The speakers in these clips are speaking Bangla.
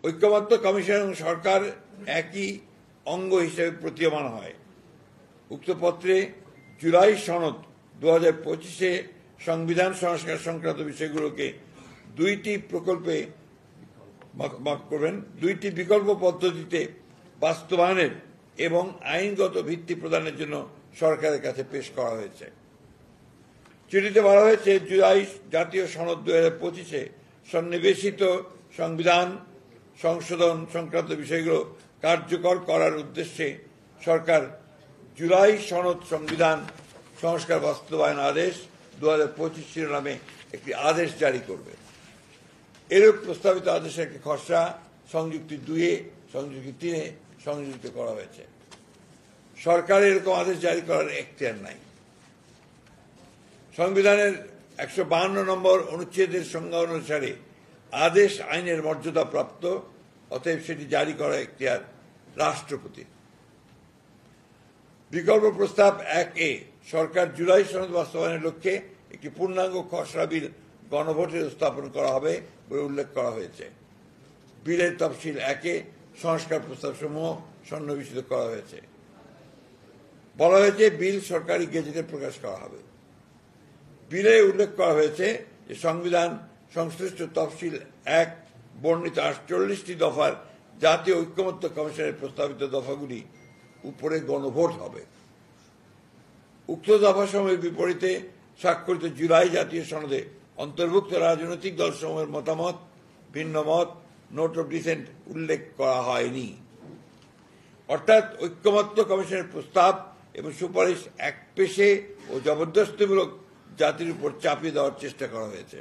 ঐক্যমত্য কমিশন এবং সরকার একই অঙ্গ হিসেবে প্রতীয়মান হয়। উক্ত পত্রে জুলাই সনদ 2025-এ সংবিধান সংস্কার সংক্রান্ত বিষয়গুলোকে দুইটি বিকল্প পদ্ধতিতে বাস্তবায়নের এবং আইনগত ভিত্তি প্রদানের জন্য সরকারের কাছে পেশ করা হয়েছে। চিঠিতে বলা হয়েছে, জুলাই জাতীয় সনদ 2025-এ সন্নিবেশিত সংবিধান সংশোধন সংক্রান্ত বিষয়গুলো কার্যকর করার উদ্দেশ্যে সরকার জুলাই সনদ সংবিধান সংস্কার বাস্তবায়ন আদেশ 2025 শিরোনামে একটি আদেশ জারি করবে। এরূপ প্রস্তাবিত আদেশের একটি খসড়া সংযুক্তি 2-এ, সংযুক্তি 3-এ সংযোজিত করা হয়েছে। সরকার এরকম আদেশ জারি করার এখতিয়ার নাই। সংবিধানের 152 নম্বর অনুচ্ছেদের সংজ্ঞা অনুসারে আদেশ আইনের মর্যাদা প্রাপ্ত, অতএব সেটি জারি করার এখতিয়ার রাষ্ট্রপতির। বিকল্প প্রস্তাব 1-এ সরকার জুলাই সনদ বাস্তবায়নের লক্ষ্যে একটি পূর্ণাঙ্গ খসড়া বিল গণভোটে স্থাপন করা হবে বলে উল্লেখ করা হয়েছে। বিলের তফসিল 1-এ সংস্কার প্রস্তাবসমূহ সন্নিবেশিত করা হয়েছে। বলা হয়েছে, বিল সরকারি গেজেটে প্রকাশ করা হবে। বিলে উল্লেখ করা হয়েছে যে সংবিধান সংশ্লিষ্ট তফসিল 1 বর্ণিত 48টি দফার জাতীয় ঐক্যমত্য কমিশনের প্রস্তাবিত দফাগুলি উপরে গণভোট হবে। উক্ত দফাসমূহের বিপরীতে স্বাক্ষরিত জুলাই জাতীয় সনদে অন্তর্ভুক্ত রাজনৈতিক দলসমূহের মতামত, ভিন্ন মত, নোট অফ ডিসেন্ট উল্লেখ করা হয়নি। অর্থাৎ ঐক্যমত্য কমিশনের প্রস্তাব এবং সুপারিশ একপেশে ও জবরদস্তিমূলক জাতির উপর চাপিয়ে দেওয়ার চেষ্টা করা হয়েছে।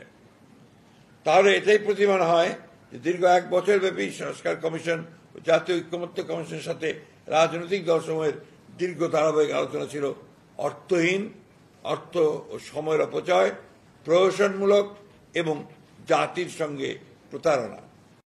তাহলে এটাই প্রতীয়মান হয় যে দীর্ঘ 1 বছর ব্যাপী সংস্কার কমিশন ও জাতীয় ঐক্যমত্য কমিশনের সাথে রাজনৈতিক দলসমূহের দীর্ঘ ধারাবাহিক আলোচনা ছিল অর্থহীন, অর্থ ও সময়ের অপচয়, প্রহসনমূলক এবং জাতির সঙ্গে প্রতারণা।